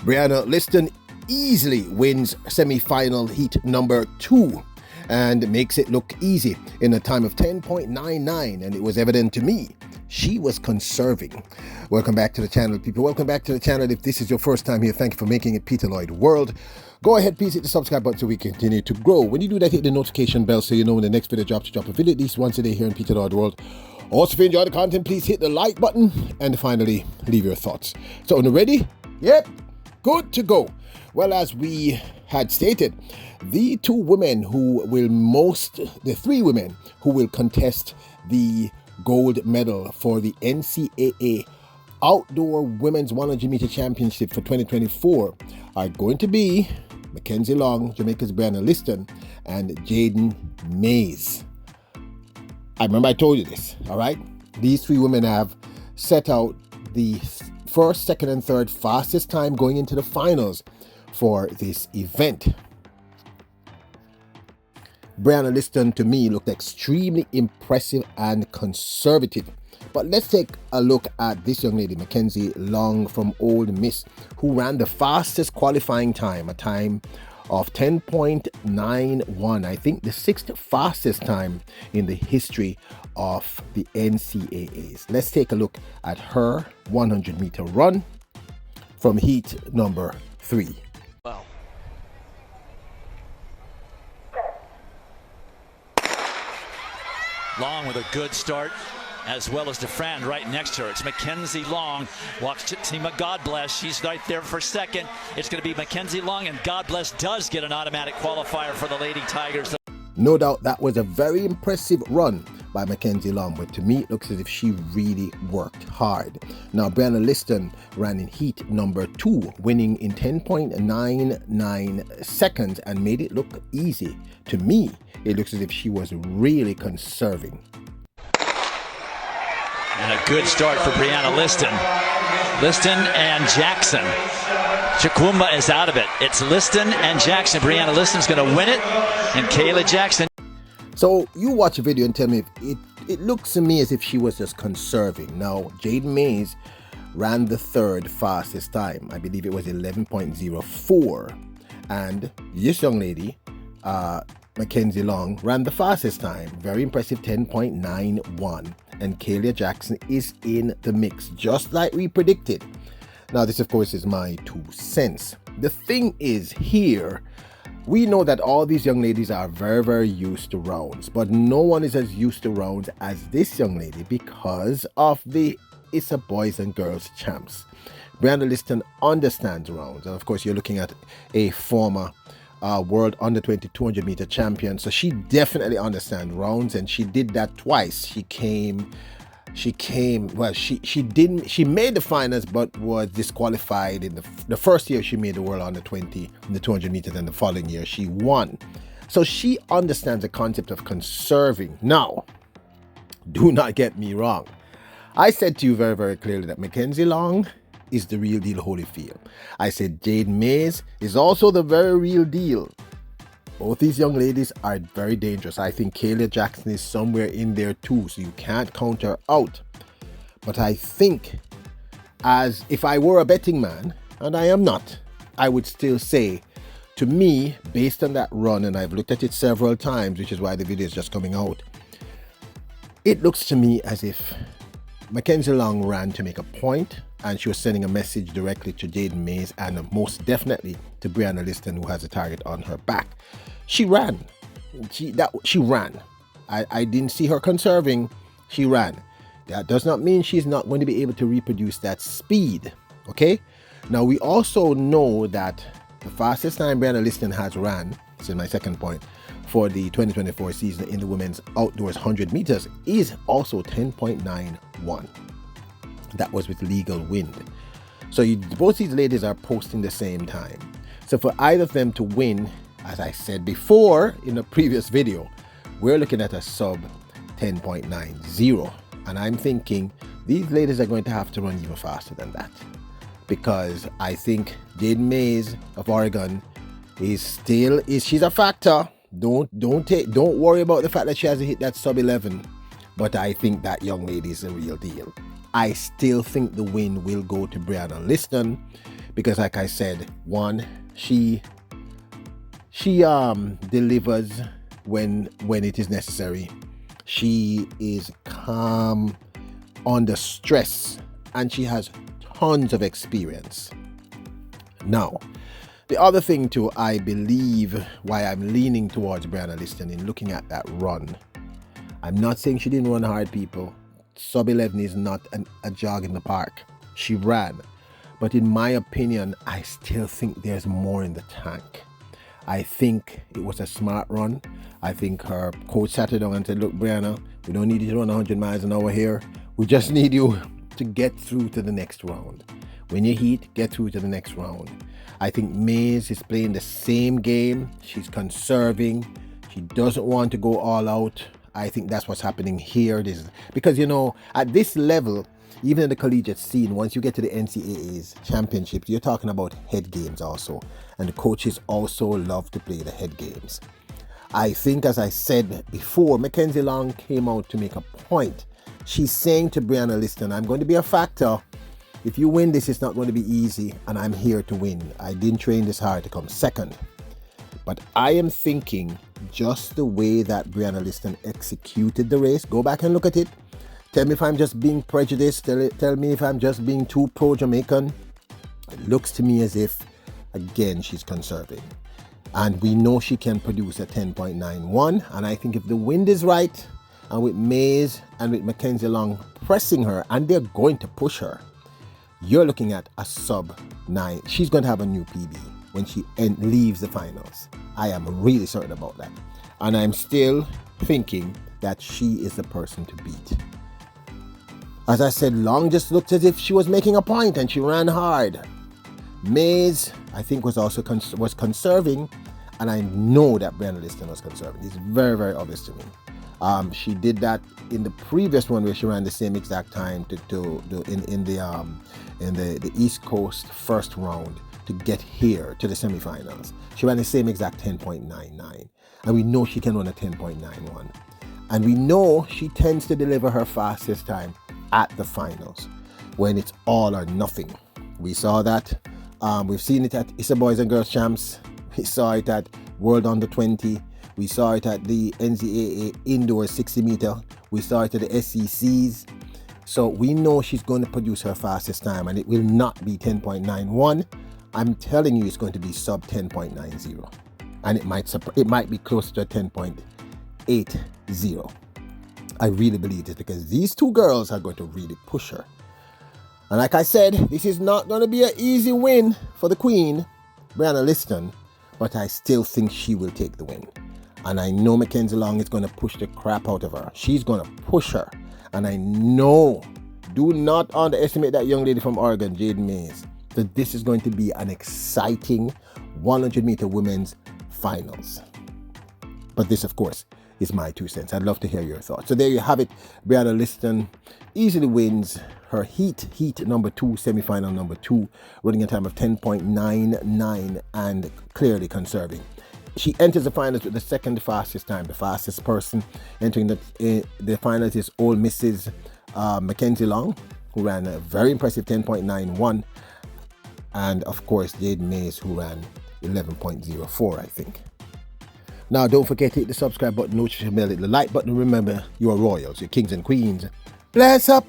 Brianna Lyston easily wins semi-final heat number 2 and makes it look easy in a time of 10.99, and it was evident to me she was conserving. Welcome back to the channel, people. Welcome back to the channel. If this is your first time here, thank you for making it Peter Lloyd World. Go ahead, please hit the subscribe button so we continue to grow. When you do that, hit the notification bell so you know when the next video drops. Drop a video at least once a day here in Peter Lloyd World. Also, if you enjoy the content, please hit the like button and finally leave your thoughts. So, are you ready? Yep, good to go. Well, as we had stated, the three women who will contest the gold medal for the NCAA Outdoor Women's 100-meter Championship for 2024 are going to be Mackenzie Long, Jamaica's Brianna Lyston, and Jaden Mays. I remember I told you this, all right? These three women have set out the first, second, and third fastest time going into the finals for this event. Brianna Lyston, to me, looked extremely impressive and conservative. But let's take a look at this young lady, Mackenzie Long from Ole Miss, who ran the fastest qualifying time, a time of 10.91. I think the 6th fastest time in the history of the NCAAs. Let's take a look at her 100-meter run from heat number 3. Wow. Long with a good start, as well as DeFran right next to her. It's Mackenzie Long. Walks to Tima God Bless. She's right there for second. It's going to be Mackenzie Long, and God Bless does get an automatic qualifier for the Lady Tigers. No doubt that was a very impressive run by Mackenzie Long, but to me it looks as if she really worked hard. Now, Brianna Lyston ran in heat number 2, winning in 10.99 seconds and made it look easy. To me, it looks as if she was really conserving. And a good start for Brianna Lyston. Lyston and Jackson. Chukwuma is out of it. It's Lyston and Jackson. Brianna Lyston's going to win it, and Kayla Jackson. So you watch a video and tell me if it looks to me as if she was just conserving. Now, Jaden Mays ran the third fastest time. I believe it was 11.04. And this young lady, Mackenzie Long, ran the fastest time. Very impressive, 10.91. And Kayla Jackson is in the mix, just like we predicted. Now, this, of course, is my 2 cents. The thing is here, we know that all these young ladies are very, very used to rounds, but no one is as used to rounds as this young lady because of the ISA Boys and Girls Champs. Brianna Lyston understands rounds, and of course, you're looking at a former world under 20 200-meter champion, so she definitely understands rounds, and she did that twice. She made the finals but was disqualified in the first year she made the world under 20 in the 200 meters, and the following year she won. So she understands the concept of conserving. Now, do not get me wrong. I said to you very, very clearly that Mackenzie Long is the real deal Holyfield. I said Jaden Mays is also the very real deal. Both these young ladies are very dangerous. I think Kayla Jackson is somewhere in there too, so you can't count her out. But I think, as if I were a betting man, and I am not, I would still say, to me, based on that run, and I've looked at it several times, which is why the video is just coming out, it looks to me as if Mackenzie Long ran to make a point, and she was sending a message directly to Jaden Mays and most definitely to Brianna Lyston, who has a target on her back. She ran. She ran. I didn't see her conserving. She ran. That does not mean she's not going to be able to reproduce that speed. Okay? Now, we also know that the fastest time Brianna Lyston has ran, this is my second point, for the 2024 season in the women's outdoors 100 meters is also 10.91. That was with legal wind. So both these ladies are posting the same time. So for either of them to win, as I said before in a previous video, we're looking at a sub 10.90. And I'm thinking these ladies are going to have to run even faster than that, because I think Jaden Mays of Oregon she's a factor. Don't worry about the fact that she hasn't hit that sub 11, but I think that young lady is a real deal. I still think the win will go to Brianna Lyston because like I said, one, she delivers when it is necessary. She is calm under stress, and she has tons of experience. Now, the other thing too, I believe why I'm leaning towards Brianna Lyston in looking at that run. I'm not saying she didn't run hard, people. Sub 11 is not a jog in the park. She ran. But in my opinion, I still think there's more in the tank. I think it was a smart run. I think her coach sat her down and said, look, Brianna, we don't need you to run 100 miles an hour here. We just need you to get through to the next round. When you heat, get through to the next round. I think Mays is playing the same game. She's conserving. She doesn't want to go all out. I think that's what's happening here. Because, at this level, even in the collegiate scene, once you get to the NCAA's championships, you're talking about head games also. And the coaches also love to play the head games. I think, as I said before, Mackenzie Long came out to make a point. She's saying to Brianna Lyston, I'm going to be a factor. If you win this, it's not going to be easy, and I'm here to win. I didn't train this hard to come second. But I am thinking just the way that Brianna Lyston executed the race. Go back and look at it. Tell me if I'm just being prejudiced. Tell me if I'm just being too pro-Jamaican. It looks to me as if, again, she's conserving. And we know she can produce a 10.91. And I think if the wind is right, and with Mays and with Mackenzie Long pressing her, and they're going to push her, you're looking at a sub 9. She's going to have a new PB when she leaves the finals. I am really certain about that. And I'm still thinking that she is the person to beat. As I said, Long just looked as if she was making a point and she ran hard. Mays, I think, was also conserving, and I know that Brianna Lyston was conserving. It's very, very obvious to me. She did that in the previous one where she ran the same exact time in the East Coast first round to get here to the semifinals. She ran the same exact 10.99, and we know she can run a 10.91, and we know she tends to deliver her fastest time at the finals when it's all or nothing. We saw that. We've seen it at ISA Boys and Girls Champs. We saw it at World Under 20. We saw it at the NCAA Indoor 60 meter. We saw it at the SECs. So we know she's going to produce her fastest time, and it will not be 10.91. I'm telling you, it's going to be sub 10.90. And it might be close to 10.80. I really believe this, because these two girls are going to really push her. And like I said, this is not going to be an easy win for the Queen, Brianna Lyston, but I still think she will take the win. And I know Mackenzie Long is going to push the crap out of her. She's going to push her. And I know, do not underestimate that young lady from Oregon, Jade Mays, that this is going to be an exciting 100-meter women's finals. But this, of course, is my 2 cents. I'd love to hear your thoughts. So there you have it. Brianna Lyston easily wins her heat number 2, semifinal number 2, running a time of 10.99 and clearly conserving. She enters the finals with the second fastest time. The fastest person entering the finals is Ole Miss's Mackenzie Long, who ran a very impressive 10.91. And of course, Jade Mays, who ran 11.04, I think. Now, don't forget to hit the subscribe button, notification bell, hit the like button. Remember, you are royals, you're kings and queens. Bless up!